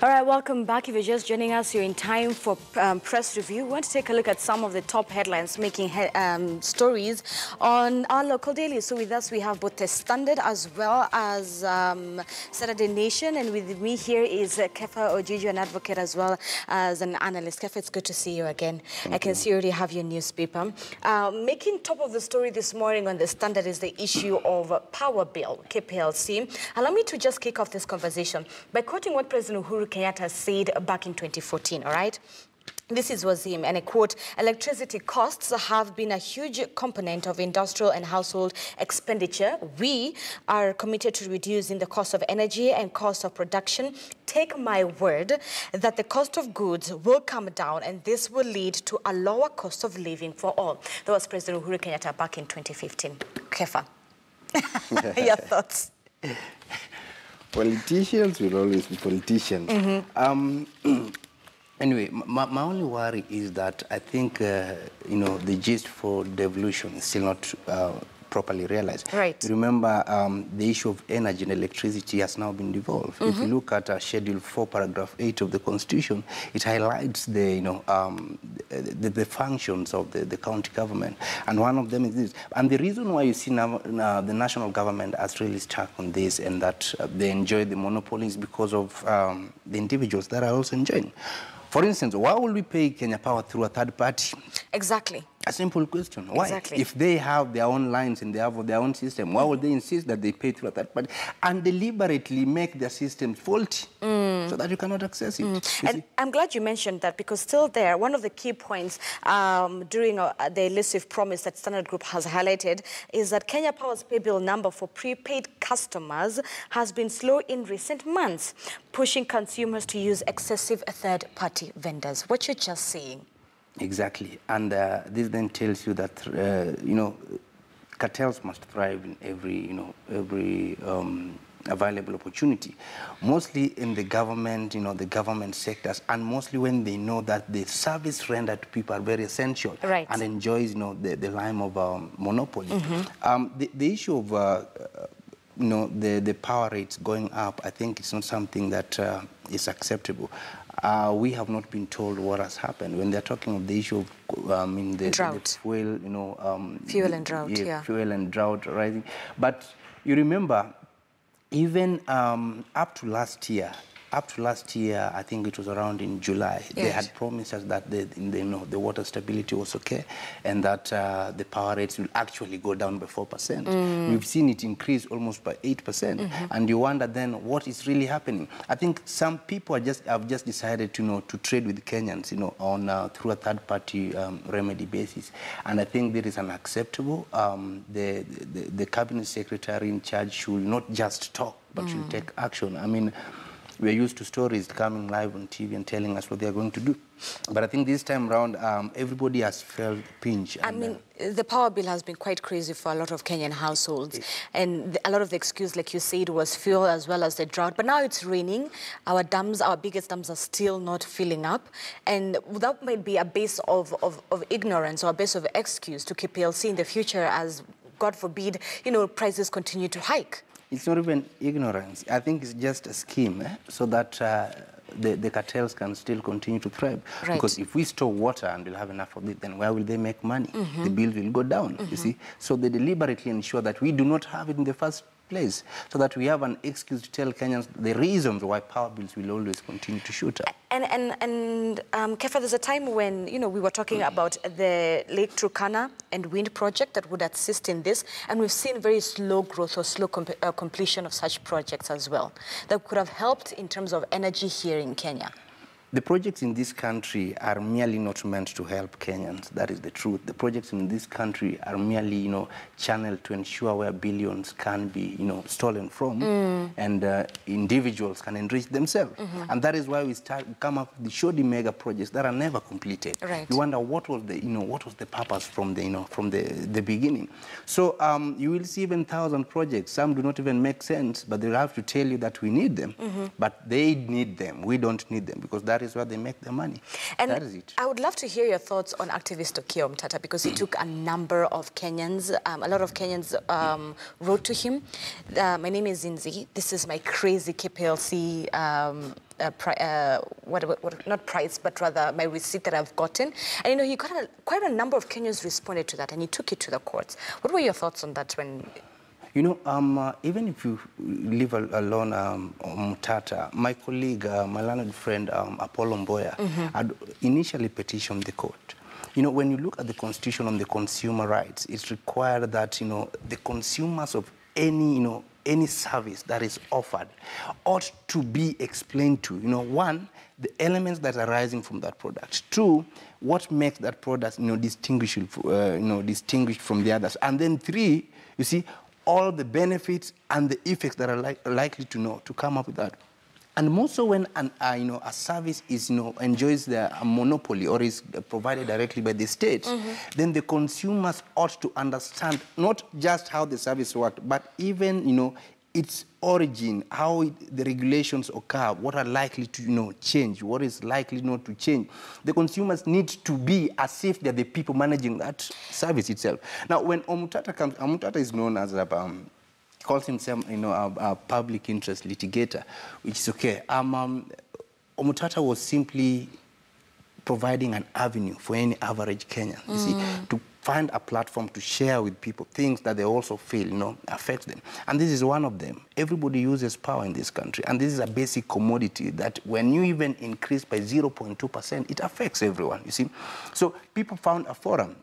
All right, welcome back. If you're just joining us, you're in time for press review. We want to take a look at some of the top headlines making stories on our local dailies. So with us, we have both the Standard as well as Saturday Nation. And with me here is Kefa Ojijo, an advocate as well as an analyst. Kefa, it's good to see you again. I can see you already have your newspaper. Making top of the story this morning on the Standard is the issue of Power Bill, KPLC. Allow me to just kick off this conversation by quoting what President Uhuru Kenyatta said back in 2014, all right? This was him, and I quote, "Electricity costs have been a huge component of industrial and household expenditure. We are committed to reducing the cost of energy and cost of production. Take my word that the cost of goods will come down, and this will lead to a lower cost of living for all." That was President Uhuru Kenyatta back in 2015. Kefa, your thoughts? Politicians will always be politicians. Anyway, my only worry is that I think, the gist for devolution is still not properly realized. Right. Remember, the issue of energy and electricity has now been devolved. If you look at Schedule 4, Paragraph 8 of the Constitution, it highlights the, the functions of the county government. And one of them is this. And the reason why you see now the national government has really stuck on this and that they enjoy the monopoly is because of the individuals that are also enjoying. For instance, why will we pay Kenya Power through a third party? Exactly. A simple question. Why? Exactly. If they have their own lines and they have their own system, why would they insist that they pay through a third party and deliberately make their system faulty so that you cannot access it? And I'm glad you mentioned that, because still there, one of the key points during the elusive promise that Standard Group has highlighted is that Kenya Power's pay bill number for prepaid customers has been slow in recent months, pushing consumers to use excessive third-party vendors. What you're just saying. Exactly, and this then tells you that cartels must thrive in every available opportunity, mostly in the government, the government sectors, and mostly when they know that the service rendered to people are very essential, right, and enjoys the lime of monopoly. The issue of the power rates going up, I think it's not something that is acceptable. We have not been told what has happened when they're talking of the issue of the fuel, fuel and drought, yeah. Fuel and drought rising. But you remember, even up to last year, I think it was around in July, yes, they had promised us that the water stability was okay and that the power rates will actually go down by 4%. We've seen it increase almost by 8%. And you wonder then what is really happening. I think some people have just decided to trade with Kenyans, on through a third-party remedy basis. And I think that is unacceptable. The cabinet secretary in charge should not just talk, but should take action. I mean, we're used to stories coming live on TV and telling us what they're going to do. But I think this time around, everybody has felt the pinch. I mean, the power bill has been quite crazy for a lot of Kenyan households. And a lot of the excuse, like you said, was fuel as well as the drought. But now it's raining. Our dams, our biggest dams, are still not filling up. And that might be a base of ignorance or a base of excuse to KPLC in the future as, God forbid, prices continue to hike. It's not even ignorance. I think it's just a scheme so that the cartels can still continue to thrive. Right. Because if we store water and we'll have enough of it, then where will they make money? The bills will go down, you see. So they deliberately ensure that we do not have it in the first place, so that we have an excuse to tell Kenyans the reasons why power bills will always continue to shoot up. And Kefa, there's a time when, we were talking about the Lake Turkana and wind project that would assist in this, and we've seen very slow growth or slow completion of such projects as well that could have helped in terms of energy here in Kenya. The projects in this country are merely not meant to help Kenyans. That is the truth. The projects in this country are merely, channeled to ensure where billions can be, stolen from, and individuals can enrich themselves. And that is why we come up with the shoddy mega projects that are never completed. Right. You wonder what was the purpose from the beginning. So you will see even 1,000 projects. Some do not even make sense, but they'll have to tell you that we need them. But they need them. We don't need them, because that is where they make their money. And that is it. I would love to hear your thoughts on activist Okiya Omtata, because he took a number of Kenyans, a lot of Kenyans wrote to him. My name is Zinzi. This is my crazy KPLC not price, but rather my receipt that I've gotten. And, you know, he got quite a number of Kenyans responded to that, and he took it to the courts. What were your thoughts on that when... You know, even if you leave alone Mutata, my colleague, my learned friend, Apollo Mboya, had initially petitioned the court. You know, when you look at the Constitution on the consumer rights, it's required that, you know, the consumers of any, you know, any service that is offered ought to be explained to, you know, one, the elements that are arising from that product. Two, what makes that product, you know, distinguished from the others. And then three, you see, all the benefits and the effects that are likely to come up with that. And more so when a service is, enjoys a monopoly or is provided directly by the state, then the consumers ought to understand not just how the service works, but even, its origin, how the regulations occur, what are likely to, change, what is likely not to change. The consumers need to be as if they're the people managing that service itself. Now, when Omutata comes, Omutata is known as calls himself, a public interest litigator, which is okay. Omutata was simply providing an avenue for any average Kenyan, you see, to find a platform to share with people things that they also feel, affect them. And this is one of them. Everybody uses power in this country, and this is a basic commodity that when you even increase by 0.2%, it affects everyone, you see. So people found a forum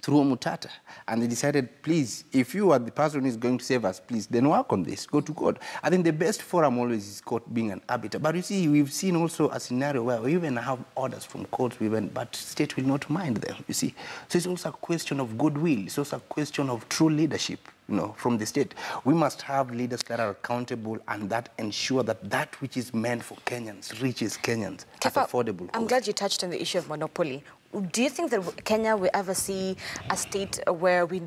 through Omutata, and they decided, please, if you are the person who is going to save us, please, then work on this, go to court. I think the best forum always is court being an arbiter. But you see, we've seen also a scenario where we even have orders from courts, but state will not mind them, you see. So it's also a question of goodwill. It's also a question of true leadership, from the state. We must have leaders that are accountable and that ensure that that which is meant for Kenyans reaches Kenyans at affordable cost. I'm glad you touched on the issue of monopoly. Do you think that Kenya will ever see a state where we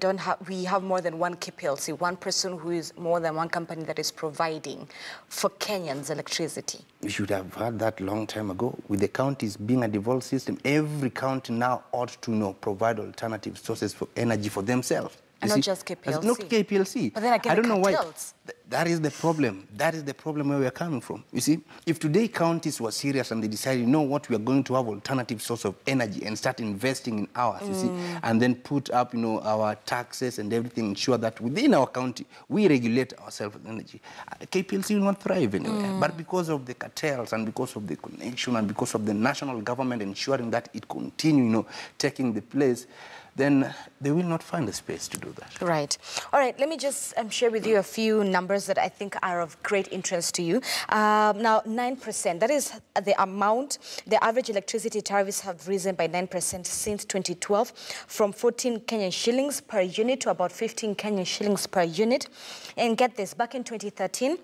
have more than one KPLC, one person who is more than one company that is providing for Kenyans electricity? We should have had that long time ago. With the counties being a devolved system, every county now ought to provide alternative sources for energy for themselves. And not just KPLC. Not KPLC. But then again, I don't know why. cartels. That is the problem. That is the problem where we are coming from. You see, if today counties were serious and they decided, what, we are going to have alternative source of energy and start investing in ours, you see, and then put up, our taxes and everything, ensure that within our county, we regulate ourselves with energy. KPLC will not thrive anywhere. But because of the cartels and because of the connection and because of the national government ensuring that it continue, taking the place, then they will not find a space to do that. Right. All right, let me just share with you a few numbers that I think are of great interest to you. Now, 9%, that is the amount. The average electricity tariffs have risen by 9% since 2012, from 14 Kenyan shillings per unit to about 15 Kenyan shillings per unit. And get this, back in 2013,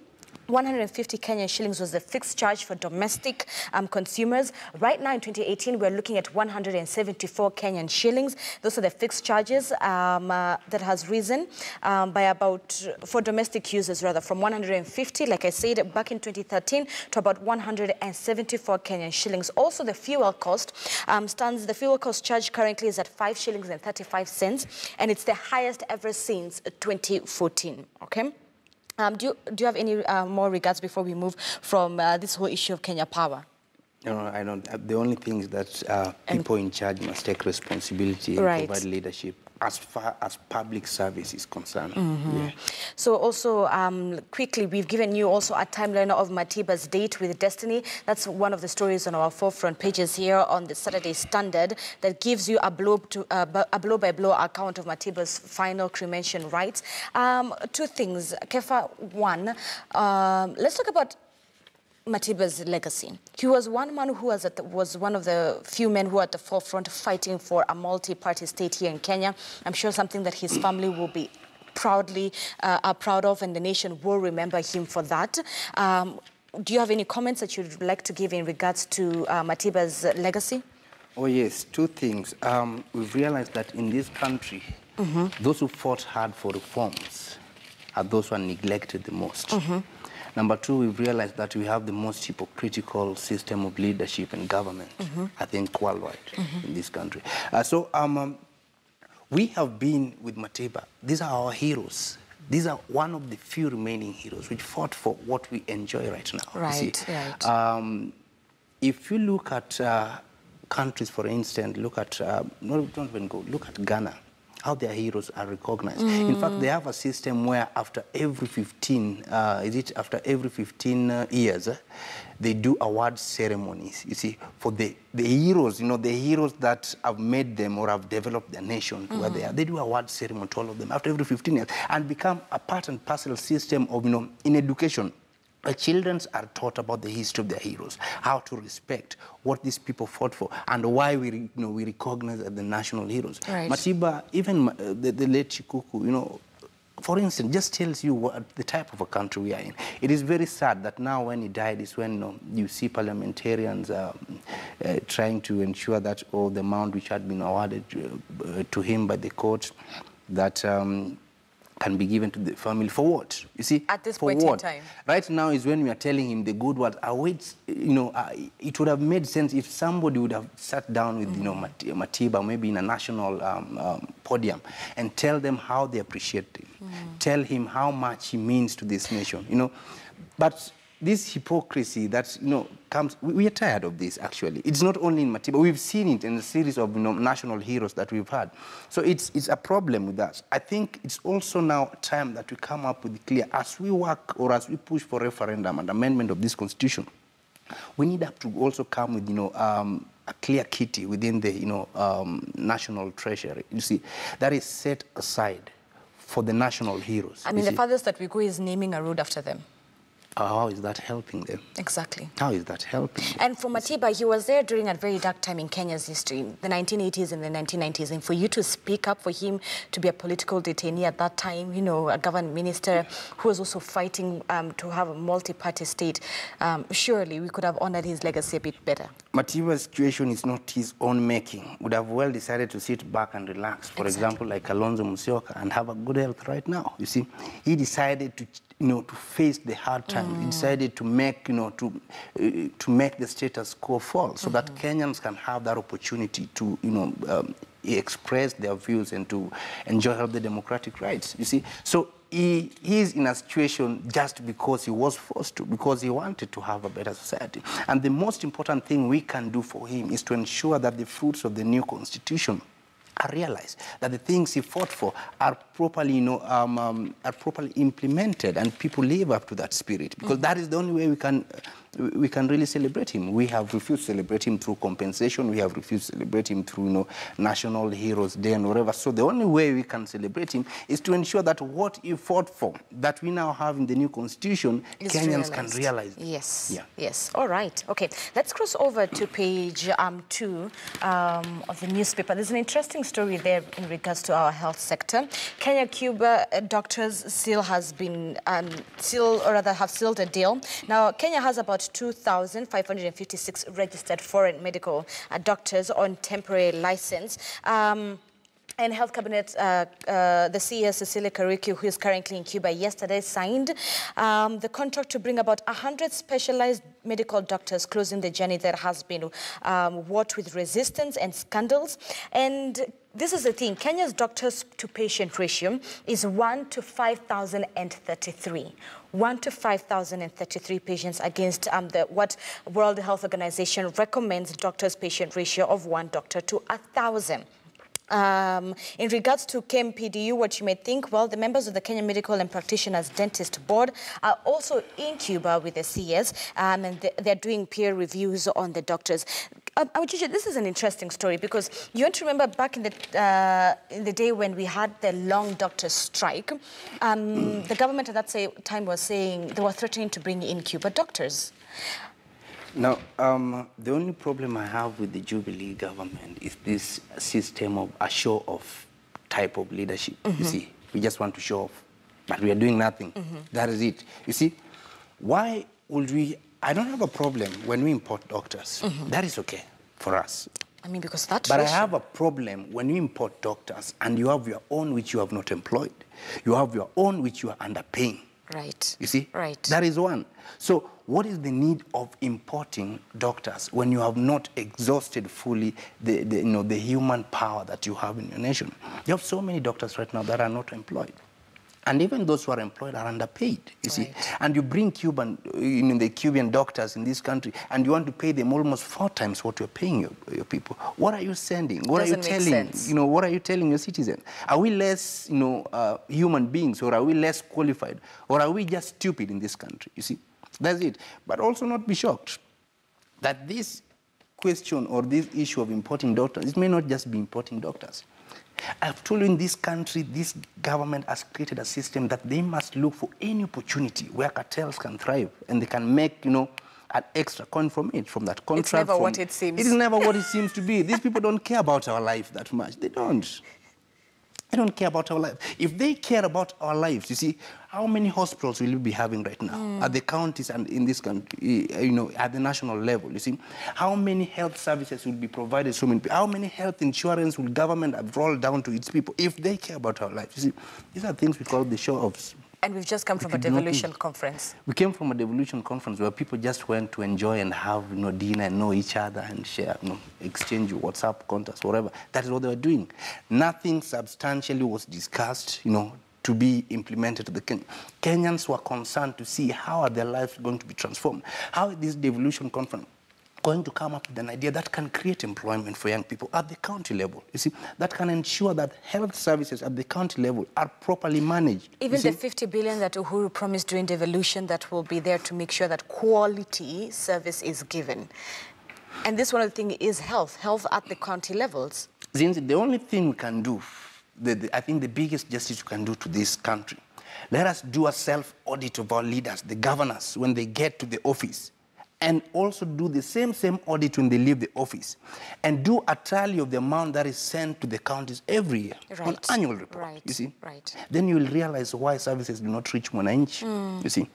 150 Kenyan shillings was the fixed charge for domestic consumers. Right now in 2018, we're looking at 174 Kenyan shillings. Those are the fixed charges that has risen by about, for domestic users rather, from 150, like I said, back in 2013 to about 174 Kenyan shillings. Also, the fuel cost the fuel cost charge currently is at 5 shillings and 35 cents, and it's the highest ever since 2014, okay? Do you have any more regards before we move from this whole issue of Kenya Power? No, I don't. The only thing is that people in charge must take responsibility and provide leadership as far as public service is concerned. Yeah. So also, quickly, we've given you also a timeline of Matiba's date with Destiny. That's one of the stories on our forefront pages here on the Saturday Standard that gives you a blow-by-blow account of Matiba's final cremation rites. Two things. Kefa, one, let's talk about Matiba's legacy. He was one man who was one of the few men who were at the forefront fighting for a multi-party state here in Kenya. I'm sure something that his family will be proud of, and the nation will remember him for that. Do you have any comments that you'd like to give in regards to Matiba's legacy? Oh yes, two things. We've realized that in this country, those who fought hard for reforms are those who are neglected the most. Number two, we've realized that we have the most hypocritical system of leadership and government, I think, worldwide in this country. We have been with Matiba. These are our heroes. These are one of the few remaining heroes which fought for what we enjoy right now. Right, right. if you look at countries, for instance, look at, don't even go, look at Ghana, how their heroes are recognized. In fact, they have a system where after every 15, after every 15 years, they do award ceremonies, you see, for the heroes, you know, the heroes that have made them or have developed their nation to where they are. They do award ceremony to all of them after every 15 years and become a part and parcel system of, you know, in education. Children are taught about the history of their heroes, how to respect what these people fought for, and why we recognize the national heroes. Right. Matiba, even the late Chikuku, you know, for instance, just tells you what the type of a country we are in. It is very sad that now when he died is when you see parliamentarians trying to ensure that all the amount which had been awarded to him by the court, that can be given to the family for what? You see, at this for point what? in time. Right now is when we are telling him the good words. You know, it would have made sense if somebody would have sat down with, you know, Matiba, maybe in a national podium, and tell them how they appreciate him. Tell him how much he means to this nation, you know. But this hypocrisy that, you know, comes, we are tired of this, actually. It's not only in Matiba. We've seen it in a series of, you know, national heroes that we've had. So it's a problem with that. I think it's also now time that we come up with clear, as we work or as we push for referendum and amendment of this constitution, we need to also come with, you know, a clear kitty within the, you know, national treasury, you see, that is set aside for the national heroes. I mean, the farthest that we go is naming a road after them. How is that helping them? Exactly. How is that helping them? And for Matiba, he was there during a very dark time in Kenya's history, the 1980s and the 1990s. And for you to speak up for him to be a political detainee at that time, you know, a government minister who was also fighting to have a multi-party state, surely we could have honored his legacy a bit better. Matiba's situation is not his own making. Would have well decided to sit back and relax, for example, like Alonzo Musyoka, and have a good health right now. You see, he decided to, you know, to face the hard time. He decided to make, you know, to make the status quo fall, so that Kenyans can have that opportunity to, you know, express their views and to enjoy all the democratic rights. You see, so he is in a situation just because he was forced to, because he wanted to have a better society. And the most important thing we can do for him is to ensure that the fruits of the new constitution are realized, that the things he fought for are properly, you know, are properly implemented, and people live up to that spirit, because that is the only way we can really celebrate him. We have refused to celebrate him through compensation. We have refused to celebrate him through, you know, National Heroes Day and whatever. So the only way we can celebrate him is to ensure that what he fought for, that we now have in the new constitution, Kenyans can realize. Yes. Yeah. Yes. All right. Okay. Let's cross over to page 2 of the newspaper. There's an interesting story there in regards to our health sector. Kenya-Cuba doctors have sealed a deal. Now, Kenya has about 2,556 registered foreign medical doctors on temporary license. And Health Cabinet, the CEO, Cecilia Kariuki, who is currently in Cuba, yesterday signed the contract to bring about 100 specialized medical doctors, closing the journey that has been wrought with resistance and scandals. And this is the thing, Kenya's doctors-to-patient ratio is 1 to 5,033. 1 to 5,033 patients against what World Health Organization recommends doctors-patient ratio of 1 doctor to 1,000. In regards to KMPDU, what you may think, well, the members of the Kenya Medical and Practitioners Dentist Board are also in Cuba with the CS, and they're doing peer reviews on the doctors. This is an interesting story, because you want to remember back in the day when we had the long doctor strike, the government at that time was saying they were threatening to bring in Cuba doctors. Now, the only problem I have with the Jubilee government is this system of a show-off type of leadership. You see, we just want to show off, but we are doing nothing. That is it. You see, why would we... I don't have a problem when we import doctors. That is okay for us. I mean, because that's... But I have a problem when you import doctors and you have your own which you have not employed. You have your own which you are underpaying. Right. You see? Right. That is one. So what is the need of importing doctors when you have not exhausted fully the human power that you have in your nation? You have so many doctors right now that are not employed. And even those who are employed are underpaid, you see. And you bring the Cuban doctors in this country, and you want to pay them almost 4 times what you're paying your people. What are you sending? What are you telling? What are you telling your citizens? Are we less, human beings, or are we less qualified, or are we just stupid in this country? You see, that's it. But also not be shocked that this question or this issue of importing doctors, it may not just be importing doctors. I've told you, in this country, this government has created a system that they must look for any opportunity where cartels can thrive and they can make, an extra coin from it, from that contract. It's never what it seems. It is never what it seems to be. These people don't care about our life that much. They don't. They don't care about our life. If they care about our lives, you see, how many hospitals will we be having right now at the counties and in this country, at the national level, you see? How many health services will be provided to so many people? How many health insurance will government have rolled down to its people if they care about our lives? You see, these are things we call the show-offs. And we've just come from a devolution conference. We came from a devolution conference where people just went to enjoy and have, dinner and know each other and share, exchange WhatsApp contacts, whatever. That is what they were doing. Nothing substantially was discussed, to be implemented to the Kenyans were concerned to see how are their lives going to be transformed. How is this devolution conference going to come up with an idea that can create employment for young people at the county level, you see, that can ensure that health services at the county level are properly managed. Even the 50 billion that Uhuru promised during devolution, that will be there to make sure that quality service is given. And this one of the things is health at the county levels. Since the only thing we can do, I think the biggest justice we can do to this country, let us do a self-audit of our leaders, the governors, when they get to the office. And also do the same audit when they leave the office. And do a tally of the amount that is sent to the counties every year on annual report, you see. Then you will realize why services do not reach Mwananchi, you see.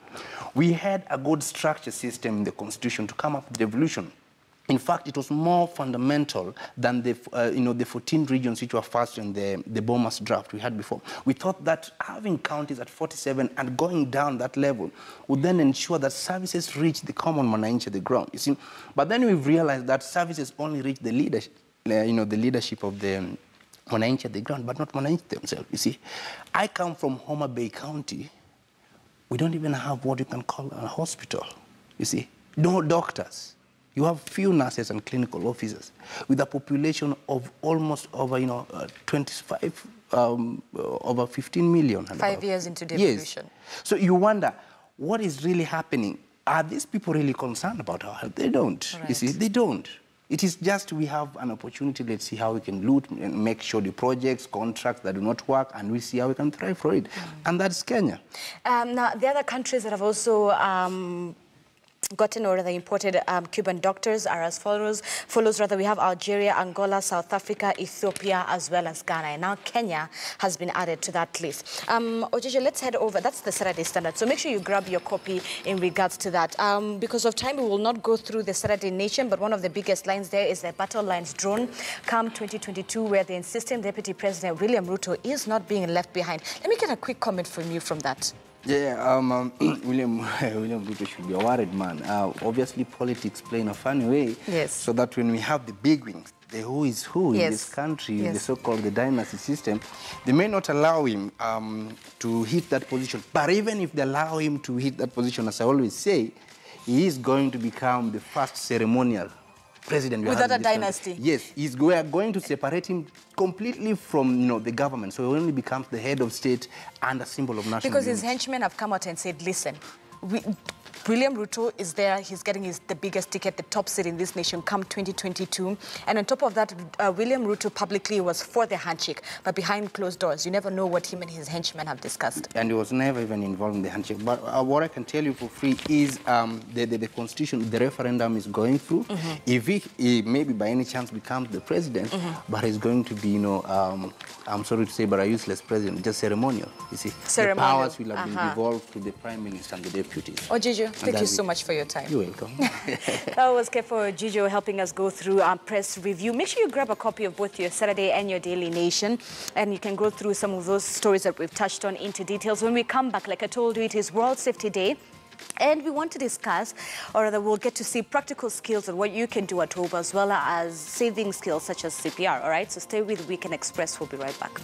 We had a good structure system in the Constitution to come up with devolution. In fact, it was more fundamental than the 14 regions which were first in the Bomas draft we had before. We thought that having counties at 47 and going down that level would then ensure that services reach the common Mwananchi at the ground, you see. But then we've realized that services only reach the leadership, the leadership of the Mwananchi at the ground, but not Mwananchi themselves, you see. I come from Homa Bay County. We don't even have what you can call a hospital, you see. No doctors. You have few nurses and clinical officers with a population of almost over, over 15 million. 5 years into devolution. Yes. So you wonder, what is really happening? Are these people really concerned about our health? They don't. You see, they don't. It is just we have an opportunity, let's see how we can loot and make sure the projects, contracts that do not work, and we see how we can thrive for it. And that's Kenya. Now, the other countries that have also gotten or rather imported Cuban doctors are as follows. We have Algeria, Angola, South Africa, Ethiopia, as well as Ghana. And now Kenya has been added to that list. Ojeje, let's head over. That's the Saturday Standard. So make sure you grab your copy in regards to that. Because of time, we will not go through the Saturday Nation, but one of the biggest lines there is the battle lines drawn come 2022, where the insistent Deputy President William Ruto is not being left behind. Let me get a quick comment from you from that. Yeah, William Ruto should be a worried man. Obviously, politics play in a funny way. Yes. So that when we have the big wings, the who is who in this country, the so-called the dynasty system, they may not allow him to hit that position. But even if they allow him to hit that position, as I always say, he is going to become the first ceremonial president. Without a dynasty. Yes, we are going to separate him completely from the government. So he only becomes the head of state and a symbol of national Because unity. his henchmen have come out and said, listen, William Ruto is there. He's getting the biggest ticket, the top seat in this nation come 2022. And on top of that, William Ruto publicly was for the handshake. But behind closed doors, you never know what him and his henchmen have discussed. And he was never even involved in the handshake. But what I can tell you for free is the Constitution, the referendum is going through. If he maybe by any chance becomes the president, but he's going to be, I'm sorry to say, but a useless president, just ceremonial, you see. Ceremonial. The powers will have been devolved to the prime minister and the deputies. Ojeje, thank you so much for your time. You're welcome. That was Kefo Ojeje helping us go through our press review. Make sure you grab a copy of both your Saturday and your Daily Nation, and you can go through some of those stories that we've touched on into details. When we come back, like I told you, it is World Safety Day. And we want to discuss, or rather we'll get to see practical skills on what you can do at home, as well as saving skills such as CPR, all right? So stay with Weekend Express. We'll be right back.